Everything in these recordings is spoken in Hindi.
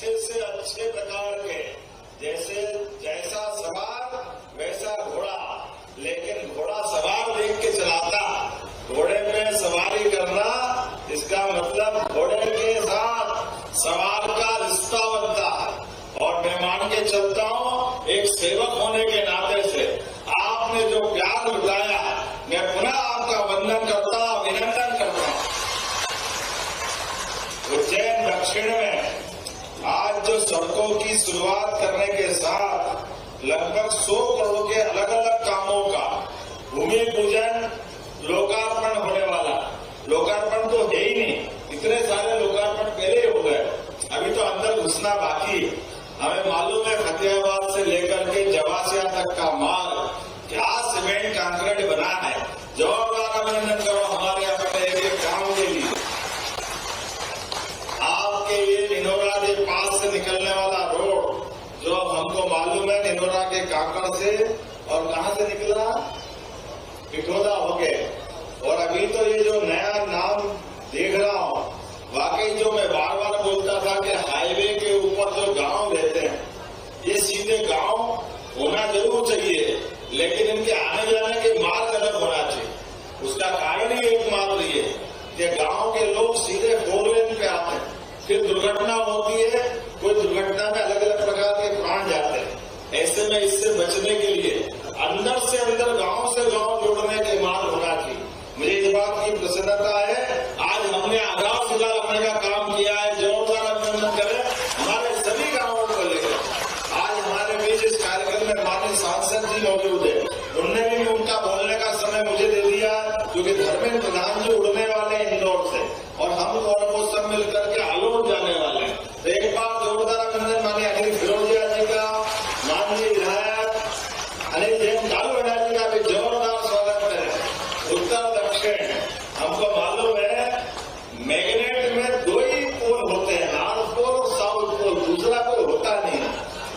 अच्छे से अच्छे प्रकार के, जैसा सवार वैसा घोड़ा, लेकिन घोड़ा सवार देख के चलाता। घोड़े पे सवारी करना, इसका मतलब घोड़े के साथ सवार का रिश्ता बनता है। और मैं मान के चलता हूँ, एक सेवक होने के नाते से आपने जो प्यार लुटाया, मैं पुनः आपका वंदन करता, अभिनंदन करता हूँ। उज्जैन दक्षिण में आज जो सड़कों की शुरुआत करने के साथ लगभग 100 करोड़ के अलग अलग कामों का भूमि पूजन, लोकार्पण होने वाला। लोकार्पण तो है ही नहीं, इतने सारे लोकार्पण पहले हो गए, अभी तो अंदर घुसना बाकी है। हमें मालूम है फतेहाबाद से लेकर के जवासिया तक का मार्ग क्या सीमेंट कंक्रीट बना है। जोरदार अभिनंदन करो हमारे अपने एक गांव के लिए। आपके ये निनोरा के पास से निकलने वाला रोड, जो अब हमको मालूम है निनोरा के काकड़ से और कहां से निकला, पिठोदा होके, और अभी तो ये जो नया नाम देख रहा हूं, वाकई जो मैं बार बार बोलता था कि हाईवे के ऊपर जो गांव रहते हैं, ये सीधे गांव होना जरूर चाहिए, लेकिन इनके आने जाने के मार्ग अलग होना चाहिए। उसका कारण ही एकमात्र ये कि गांव के लोग सीधे 4 लेन पे आते हैं, फिर दुर्घटना होती है, कोई दुर्घटना में अलग अलग प्रकार के प्राण जाते हैं। ऐसे में इससे बचने के लिए अंदर से अंदर गांव से गांव जोड़ने के मार्ग होना चाहिए। मुझे इस बात की प्रसन्नता है, आज हमने आधार शिला रखने का काम किया है। जोरदार अभिनंदन करें हमारे सभी गांवों को लेकर। आज हमारे बीच इस कार्यक्रम में माननीय सांसद जी मौजूद है, उनने भी उनका बोलने का समय मुझे दे दिया, क्योंकि धर्मेंद्र प्रधान जी उड़ने वाले हैं इंदौर से, और हम और वो सब मिलकर के आलोट जाने वाले हैं। तो एक बार जोरदार अभिनंदन माननीय अनिल फिरोजिया जी का, माननीय विधायक अनिल जैन कालूवाड़ा जी का भी जोरदार स्वागत करें। उत्तर दक्षिण हमको मालूम है मैग्नेट में 2 ही पोल होते हैं, नॉर्थ पोल और साउथ पोल, दूसरा कोई होता नहीं,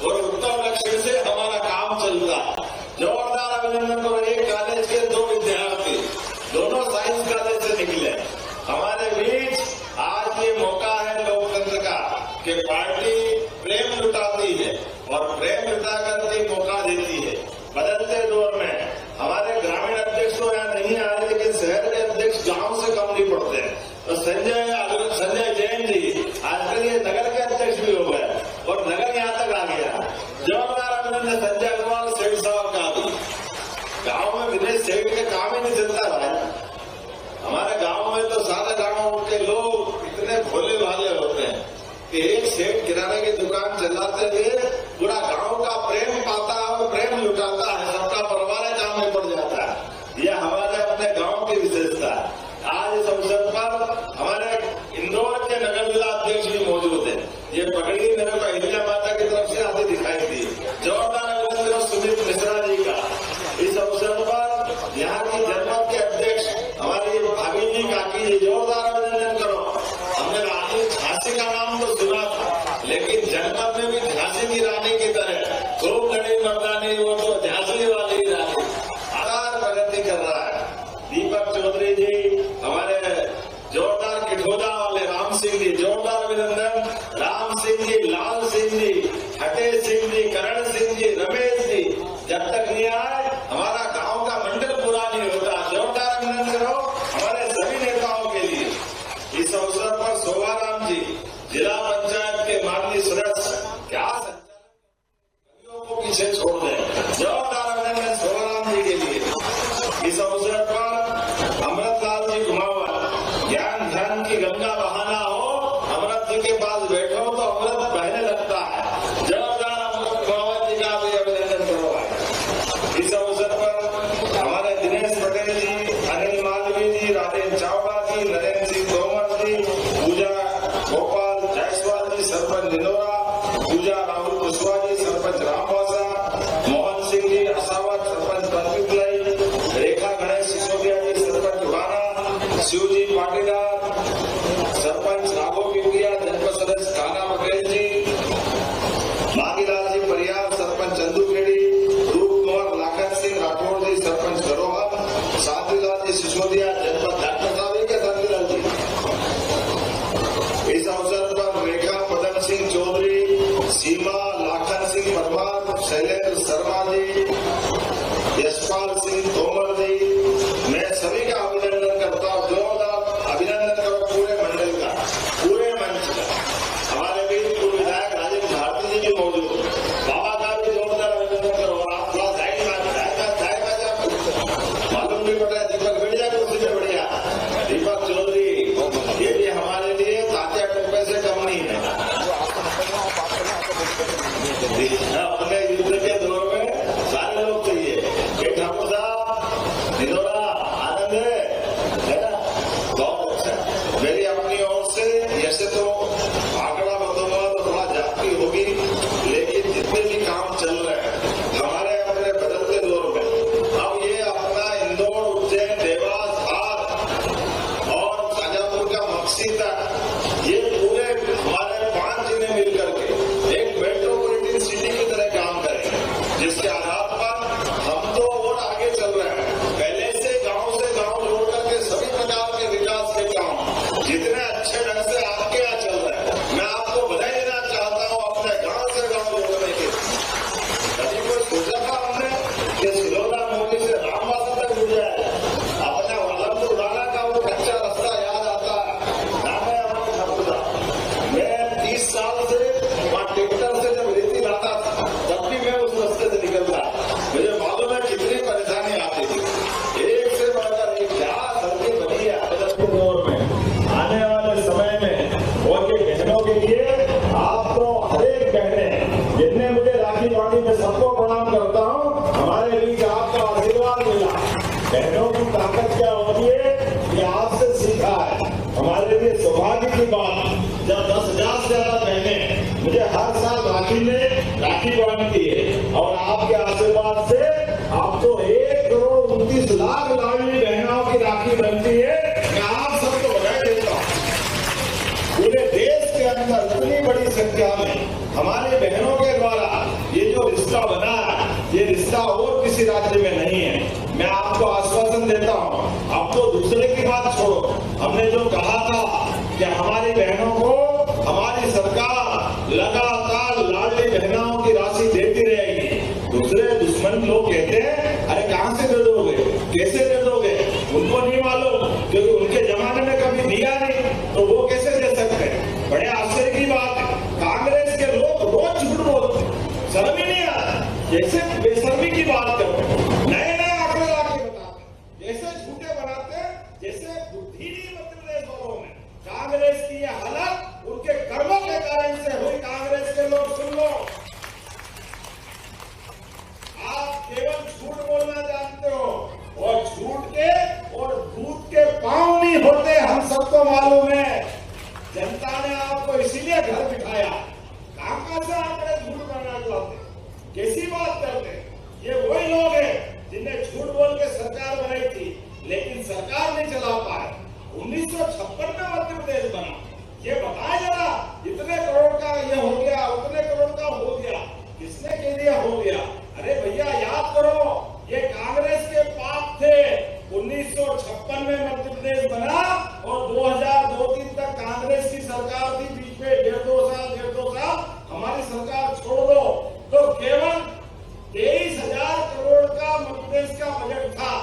और उत्तर दक्षिण से हमारा काम चलता है। जोरदार अभिनंदन करो। एक कॉलेज के 2 विद्यार्थी, दोनों साइंस कॉलेज से निकले। हमारे बीच आज ये मौका है लोकतंत्र का कि पार्टी प्रेम लुटाती है और प्रेम लुटा करके मौका देती है। बदलते दौर में हमारे ग्रामीण अध्यक्ष तो यहाँ नहीं आ रहे, लेकिन शहर के अध्यक्ष गांव से कम नहीं पड़ते हैं। तो संजय जैन जी आजकल ये नगर के अध्यक्ष भी हो गए, और नगर यहाँ तक आ गया। जोरदार अभिनंदन संजय अग्रवाल सेठ साहब का भी। गांव में विदेश सेठ के काम ही नहीं चलता भाई। हमारे गांव में तो सारे गांव के लोग इतने भोले भाले होते हैं कि एक सेठ किराने की दुकान चलाते हुए पूरा गांव का प्रेम पाता है और प्रेम लुटाता है, सबका परिवार काम में पड़ जाता है। यह हमारे अपने गांव की विशेषता है। आज इस अवसर पर हमारे इंदौर के नगर जिला अध्यक्ष भी मौजूद है। ये पगड़ी मेरे को अहिल्या माता की तरफ से आती दिखाई दी। जोरदार अभिनंदन सुमित मिश्रा जी का। इस अवसर पर यहाँ की जनपद के अध्यक्ष हमारी भाभी जी काकी जी, जोरदार अभिनंदन करो। हमने रानी झांसी का नाम तो सुना था, लेकिन जनपद में भी झांसी की रानी की तरह खूब लड़ी मर्दानी, वो तो झांसी वाली रानी आधार प्रगति कर रहा है। दीपक चौधरी जी हमारे जोरदार किठोदा वाले, राम सिंह जी जोरदार अभिनंदन, राम सिंह जी, लाल सिंह जी, हटे सिंह जी, करण सिंह जी, रमेश जी, जब तक नहीं आए हमारा गांव का मंडल पूरा नहीं होता। जोरदार अभिनंदन करो हमारे सभी नेताओं के लिए। इस अवसर पर शोभाराम जी जिला पंचायत के माननीय सदस्य, क्या संचालक को पीछे छोड़ दें। जोरदार अभिनंदन शोभाराम जी के लिए। इस अवसर पर अमृतलाल जी घुमावत, ज्ञान ध्यान की गंगा बहाना हो, अमृत जी के पास बैठो तो अमृत बहने लगता है। जोरदार अमृत घुमावत जी का भी अभिनंदन करो। इस अवसर पर हमारे दिनेश पटेल जी, अनिल मालवी जी, राजेश चावड़ा जी, नरेंद्र सिंह तोमर जी, पूजा गोपाल जायसवाल जी सरपंच निनोरा, पूजा राहुल कुशवाहा जी सरपंच रामवासा, मोहन सिंह जी असावत सरपंच पंचकुलाई, रेखा गणेश सिसोदिया जी सरपंच उड़ाना, शिवजी पाटीदार सरपंच राघो पिंडिया, जनपद सदस्य काना पटेल जी, मांगीलाल जी परियार सरपंच चंदूखेड़ी, रूप कुमार लाखन सिंह राठौड़ जी सरपंच गरोहा, शांतिलाल जी सिसोदिया जनपद डॉक्टर साहब के शांतिलाल जी। इस अवसर पर रेखा पदम सिंह चौधरी वाराणसी तक ये पूरे हमारे 5 जिले मिलकर के एक मेट्रोपॉलिटन सिटी की तरह काम करेंगे, जिसके आधार पर हम तो और आगे चल रहे हैं। पहले से गांव जोड़ करके सभी प्रकार के विकास के काम जितने अच्छे ढंग से आपके यहाँ चल रहे हैं, मैं आपको बधाई देना चाहता हूँ अपने गांव से गांव जोड़ने के। कभी कोई सोचा था हमने कि सिलौला मोदी से रामबासा तक जुड़ जाए? अपने वल्लभ उड़ाना का वो कच्चा रास्ता याद आता है। मैं 30 साल से वहाँ ट्रैक्टर से जब रेती लाता था तब भी मैं उस रास्ते से निकलता, मुझे मालूम है कितनी परेशानी आती थी। एक से बढ़कर एक क्या सड़कें बनी है आज के दौर में, आने वाले समय में। और ये बहनों के लिए आप तो हर एक बहने जितने मुझे राखी बांधी में सबको प्रणाम करता हूँ, हमारे लिए आपका आशीर्वाद मिला। बहनों की ताकत क्या होती है ये आपसे सीखा है। हमारे लिए सौभाग्य की बात जब 10,000 से ज्यादा बहनें मुझे हर साल राखी में राखी बांधती है, और आपके आशीर्वाद से आप तो 1,29,00,000 लाडली बहनों की राखी बनती है। मैं आप सबको बधाई देता हूँ। पूरे देश के अंदर इतनी बड़ी संख्या में हमारी बहनों के द्वारा ये जो रिश्ता बना है, ये रिश्ता और किसी राज्य में नहीं है। मैं आपको आश्वासन देता हूँ। अब तो दूसरे की बात छोड़ो, हमने जो कहा था कि हमारी बहनों को हमारी सरकार लगातार लाडली बहनों की राशि देती रहेगी। दूसरे दुश्मन लोग कहते हैं अरे कहां से दे दोगे, कैसे दे दोगे, उनको नहीं मालूम क्योंकि उनके जमाने में कभी दिया नहीं, तो वो कैसे दे सकते हैं। बड़े आश्चर्य की बात है, कांग्रेस के लोग रोज झूठ बोलते, शर्म ही नहीं आता, जैसे बेशर्मी की बात करते, नए नए आंकड़े लाके बताते, जैसे झूठे बनाते, जैसे बुद्धि नहीं मध्य प्रदेश वालों में। कांग्रेस की यह हालत उनके कर्मों के कारण से हुई। कांग्रेस के लोग सुन लो, आप केवल झूठ बोलना जानते हो, और झूठ के और दूध के पांव नहीं होते, हम सबको मालूम है। जनता ने आपको इसीलिए घर बिठाया। कहां से आंकड़े झूठ बनाना चाहते, कैसी बात करते? ये वही लोग हैं जिन्हें झूठ बोल के सरकार बनाई थी, लेकिन सरकार नहीं चला पाए। 1956 में मध्य प्रदेश बना। ये बताया जरा, इतने करोड़ का ये हो गया, उतने करोड़ का हो गया, किसने कह दिया हो गया? अरे भैया याद करो, ये कांग्रेस के पाप थे। 1956 में मध्य प्रदेश बना और 2002-3 तक कांग्रेस की सरकार थी। बीच में 1.5 साल हमारी सरकार छोड़ दो तो केवल 23,000 करोड़ का मध्य प्रदेश का बजट था।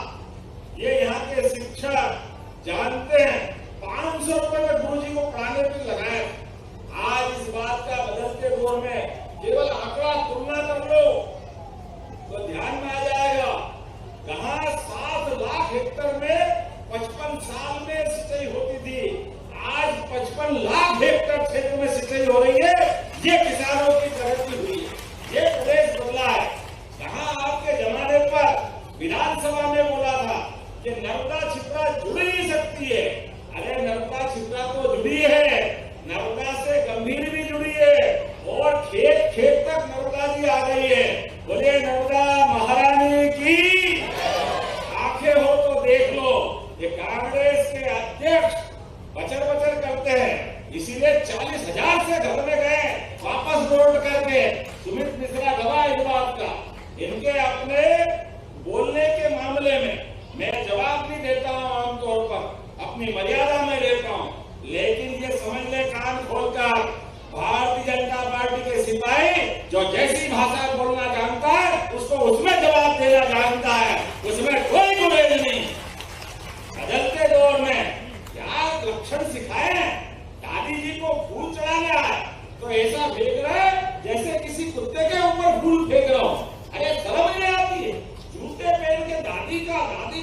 ये यहाँ के शिक्षक जानते हैं, 500 रुपए में गुरुजी को पढ़ाने में लगाए। आज इस बात का बदलते दौर में केवल आंकड़ा तुलना कर लो तो ध्यान में आ जाएगा। कहाँ 7 लाख हेक्टेयर में 55 साल में सिंचाई होती थी, आज 55 लाख हेक्टेयर क्षेत्र में सिंचाई हो रही है। ये किसानों की प्रगति हुई है, ये प्रदेश बदला है। कहाँ आपके जमाने पर विधानसभा में बोला था कि नर्मदा छिपरा जुड़ नहीं सकती है। अरे नर्मदा छिपरा तो जुड़ी है, नर्मदा से गंभीर भी जुड़ी है, और खेत खेत तक नर्मदा जी आ गई है। बोले नर्मदा महारानी की। आंखें हो तो देख लो, ये कांग्रेस के अध्यक्ष बचर बचर करते हैं, इसीलिए 40,000 से घर में गए वापस लौट करके। सुमित मिश्रा गवाह इस बात का। इनके अपने बोलने के मामले में मैं जवाब भी देता हूं, आमतौर पर अपनी मर्यादा में देता हूं, लेकिन ये समझ ले कान खोलकर, भारतीय जनता पार्टी के सिपाही जो जैसी भाषा बोलना जानता है उसको उसमें जवाब देना जानता है, उसमें कोई गुरेज नहीं। बदलते दौर में क्या लक्षण सिखाए? दादी जी को फूल चढ़ाना है तो ऐसा फेंक रहे जैसे किसी कुत्ते के ऊपर फूल फेंक रहा हो। अरे शर्म नहीं आती है? जूते पहन के दादी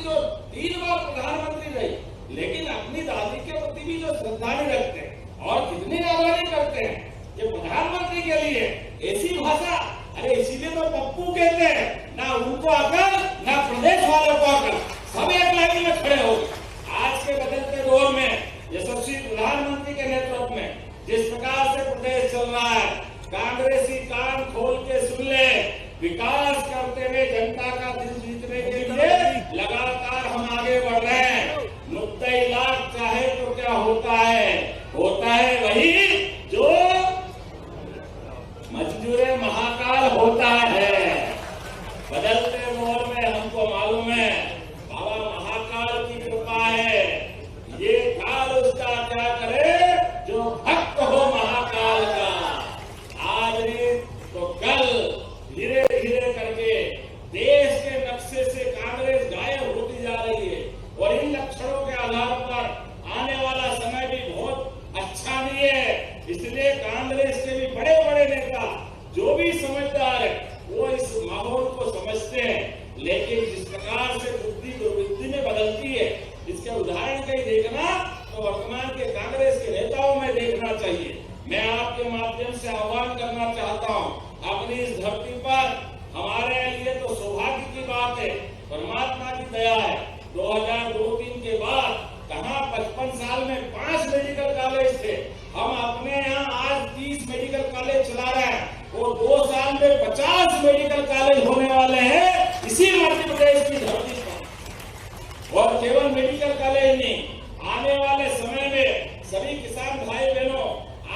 जो 3 बार प्रधानमंत्री रही, लेकिन अपनी दादी के प्रति भी जो श्रद्धांजलि रखते हैं और कितनी आदरणीय करते हैं, ये प्रधानमंत्री के लिए ऐसी भाषा। अरे इसीलिए तो पप्पू कहते हैं, ना उनको अकल ना प्रदेश वालों को अकल, सब एक लाइन में खड़े हो गए। आज के बदलते दौर में यशस्वी प्रधानमंत्री के नेतृत्व में जिस प्रकार से प्रदेश चल रहा है, कांग्रेसी कान खोल के सुन ले। विकास करते हुए जनता का दिल जीतने के लिए लगातार हम आगे बढ़ रहे हैं। 90 लाख चाहे तो क्या होता है, वही जो मजदूर महाकाल होता है। बदलते दौर में हमको मालूम है बाबा महाकाल की कृपा है। ये काल उसका क्या करे जो भक्त हो महाकाल का। आज नहीं तो कल धीरे धीरे करके देश के नक्शे से कांग्रेस गायब होती जा रही है और इन लक्षणों के आधार पर आने वाला समय भी बहुत अच्छा नहीं है। इसलिए कांग्रेस के भी बड़े बड़े नेता जो भी समझदार है वो इस माहौल को समझते हैं, लेकिन जिस प्रकार से बुद्धि दुर्बुद्धि में बदलती है इसके उदाहरण कहीं देखना तो वर्तमान के कांग्रेस के नेताओं में देखना चाहिए। मैं आपके माध्यम से आह्वान करना चाहता हूं, अपनी इस धरती पर हमारे लिए तो सौभाग्य की बात है, परमात्मा की दया है। 2002-03 के बाद कहां 55 साल में 5 मेडिकल कॉलेज थे, हम अपने यहाँ आज 30 मेडिकल कॉलेज चला रहे हैं और 2 साल में 50 मेडिकल कॉलेज होने वाले हैं इसी मध्य प्रदेश की धरती पर। और केवल मेडिकल कॉलेज नहीं, आने वाले समय में सभी किसान भाई बहनों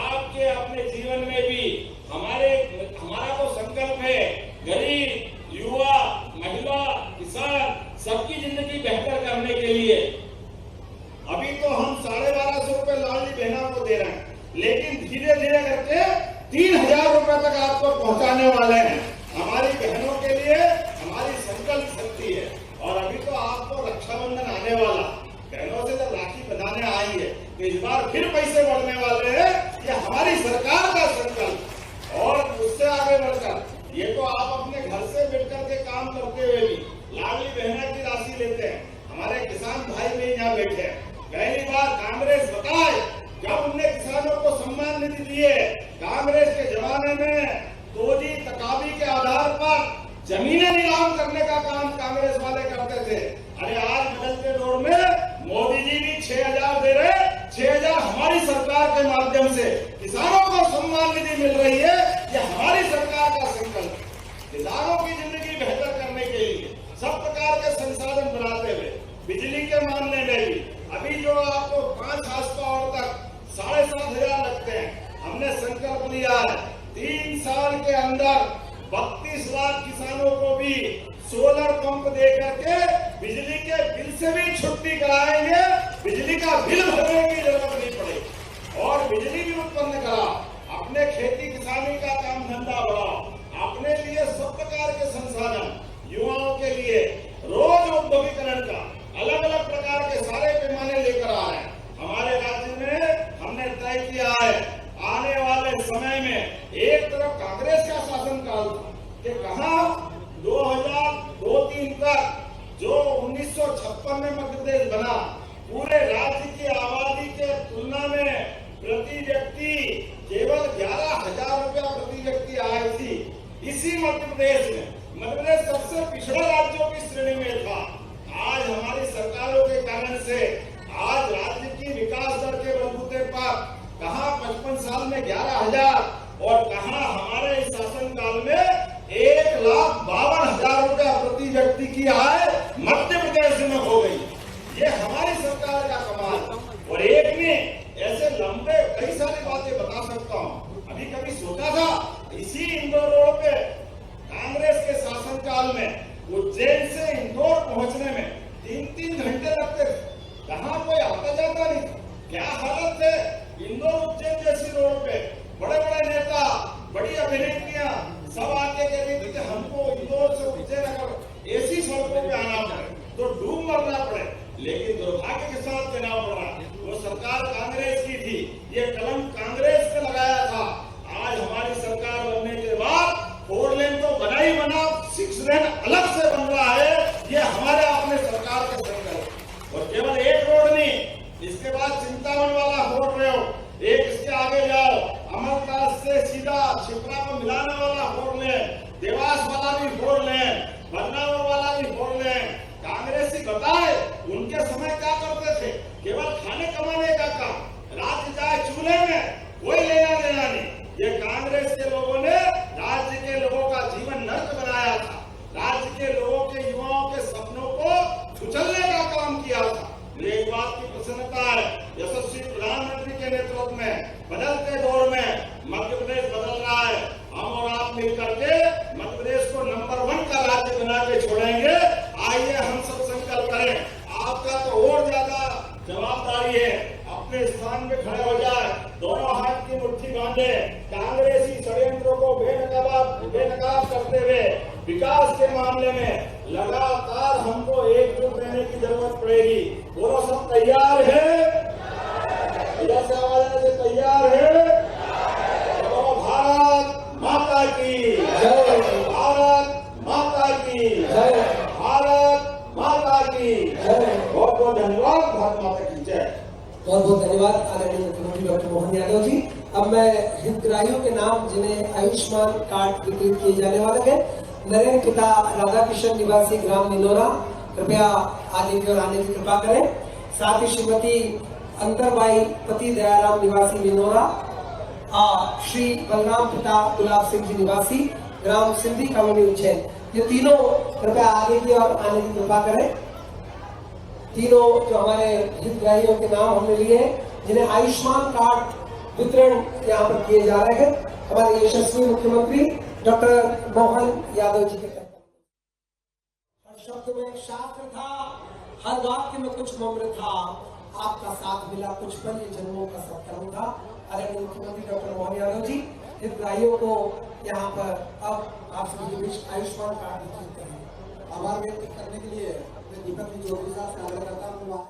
आपके अपने जीवन में भी हमारा तो संकल्प है गरीब युवा महिला किसान सबकी जिंदगी बेहतर करने के लिए। अभी तो हम 1250 रुपए लाडली बहना को दे रहे हैं, लेकिन धीरे धीरे करके 3000 रुपए तक आपको पहुंचाने वाले हैं। हमारी बहनों के लिए हमारी संकल्प शक्ति है। और अभी तो आपको रक्षाबंधन आने वाला, बहनों से जब राखी बनाने आई है तो इस बार फिर पैसे बढ़ने वाले हैं। ये हमारी सरकार का संकल्प। और उससे आगे बढ़कर ये तो आप अपने घर से बैठ करके काम करते हुए भी लाडली बहना की राशि लेते हैं। हमारे किसान भाई भी यहाँ बैठे हैं, पहली बार कांग्रेस बताए जब उनने किसानों को सम्मान निधि दिए। कांग्रेस के जमाने में तोजी तकाबी के आधार पर जमीनें नीलाम करने का काम कांग्रेस वाले करते थे। अरे आज बदलते दौर में मोदी जी भी 6000 दे रहे, 6000 हमारी सरकार के माध्यम से किसानों को सम्मान निधि मिल रही है। ये हमारी सरकार का संकल्प, किसानों की जिंदगी बेहतर करने के लिए सब प्रकार के संसाधन बनाते हुए बिजली के मामले में भी अभी जो आपको 5 हाउस पावर तक 7500 लगते हैं, हमने संकल्प लिया है 3 साल के अंदर 32 लाख किसानों को भी सोलर पंप दे करके बिजली के बिल से भी छुट्टी कराएंगे। बिजली का बिल भरने की जरूरत नहीं पड़ेगी और बिजली भी उत्पन्न करा। अपने खेती किसानी का काम धंधा बढ़ाओ, अपने लिए सब प्रकार के संसाधन, युवाओं के लिए रोज औद्योगिकरण का अलग अलग प्रकार के सारे पैमाने लेकर आ रहे हैं। हमारे राज्य में हमने तय किया है आने वाले समय में एक तरफ कांग्रेस का शासनकाल था कि कहां 2002-03 तक जो 1956 में मध्य प्रदेश बना, पूरे राज्य की आबादी के तुलना में प्रति व्यक्ति केवल 11,000 रुपया प्रति व्यक्ति आय थी। इसी मध्य प्रदेश में मध्य प्रदेश सबसे पिछड़ा राज्यों की श्रेणी में था। आज हमारी सरकारों के कारण से आज राज्य की विकास दर के बलबूते पर कहां 55 साल में 11,000 और कहां हमारे इस शासन काल में 1,52,000 रुपया प्रति व्यक्ति की आय मध्य प्रदेश में हो गई। ये हमारी सरकार का कमाल। और एक में ऐसे लंबे कई सारी बातें बता सकता हूँ। अभी कभी सोचा था इसी इंदौर रोड पे कांग्रेस के शासनकाल में उज्जैन से इंदौर पहुंचने में 3-3 घंटे लगते थे, कहाँ कोई आता जाता नहीं। क्या हालत थे इंदौर उज्जैन जैसी रोड पे, बड़े बड़े नेता, बड़ी अभिनेत्रियां सब आके कहती थी कि हमको इंदौर से उज्जैन अगर ऐसी सड़कों पे आना पड़े तो डूब मरना पड़े, लेकिन दुर्भाग्य के साथ कहना पड़ा वो सरकार कांग्रेस की थी। ये कलम कांग्रेस ने लगाया था। आज हमारी सरकार बनने के बाद 4 लेन तो बना ही बना, 6 लेन अलग से बन रहा है। ये हमारे अपने सरकार के संकल्प। और केवल एक रोड नहीं, इसके बाद चिंतामण वाला रोड रहे हो, एक इसके आगे जाओ अमरनाथ से सीधा शिप्रा को मिलाने वाला 4 लेन, देवास वाला भी 4 लेन, बदनावर वाला भी 4 लेन। कांग्रेस ही बताए उनके समय क्या करते थे, केवल खाने कमाने का काम, राज्य जाए चूल्हे में, कोई लेना देना नहीं। ये कांग्रेस के लोगों ने राज्य के लोगों का जीवन नर्क बनाया था, राज्य के लोगों के युवाओं के सपनों को कुचलने का काम किया था। मुझे एक बात की प्रसन्नता है, यशस्वी प्रधानमंत्री के नेतृत्व में बदल लिए अपने स्थान पे खड़े हो जाए, दोनों हाथ की मुट्ठी बांधे, कांग्रेसी षड्यंत्रों को बेनकाब करते हुए विकास के मामले में लगातार हमको एकजुट रहने की जरूरत पड़ेगी। बोलो, सब तैयार है? इधर से आवाज आने से तैयार है? बोलो, भारत माता की जय, भारत माता की जय, भारत माता की जय। बहुत बहुत धन्यवाद। भारत माता की जय। बहुत बहुत धन्यवाद आदरणीय मुख्यमंत्री डॉक्टर मोहन यादव जी। अब मैं हितग्राहियों के नाम जिन्हें आयुष्मान कार्ड वितरित किए जाने वाले हैं, नरेंद्र पिता राधाकृष्ण निवासी ग्राम निनोरा, कृपया आगे की ओर आने की कृपा करें। साथ ही श्रीमती अंतरबाई पति दयाराम निवासी निनोरा, श्री बलराम पिता गुलाब सिंह जी निवासी ग्राम सिंधी कॉलोनी उज्जैन, ये तीनों कृपया आगे की ओर आने की कृपा करें। तीनों जो हमारे हितग्राहियों के नाम हमने लिए हैं, जिन्हें आयुष्मान कार्ड वितरण यहाँ पर किए जा रहे हैं, हमारे यशस्वी मुख्यमंत्री डॉक्टर मोहन यादव जी के हर शब्द में शास्त्र था, हर वाक्य में कुछ मम्र था, आपका साथ मिला कुछ पल ये जन्मों का सत्कर्म था। आदरणीय मुख्यमंत्री डॉक्टर मोहन यादव जी हितग्राहियों को यहाँ पर अब आप सभी के बीच आयुष्मान कार्ड वितरित करेंगे। आभार व्यक्त करने के लिए मैं दीपक जी जोगी साहब से आग्रह करता हूँ।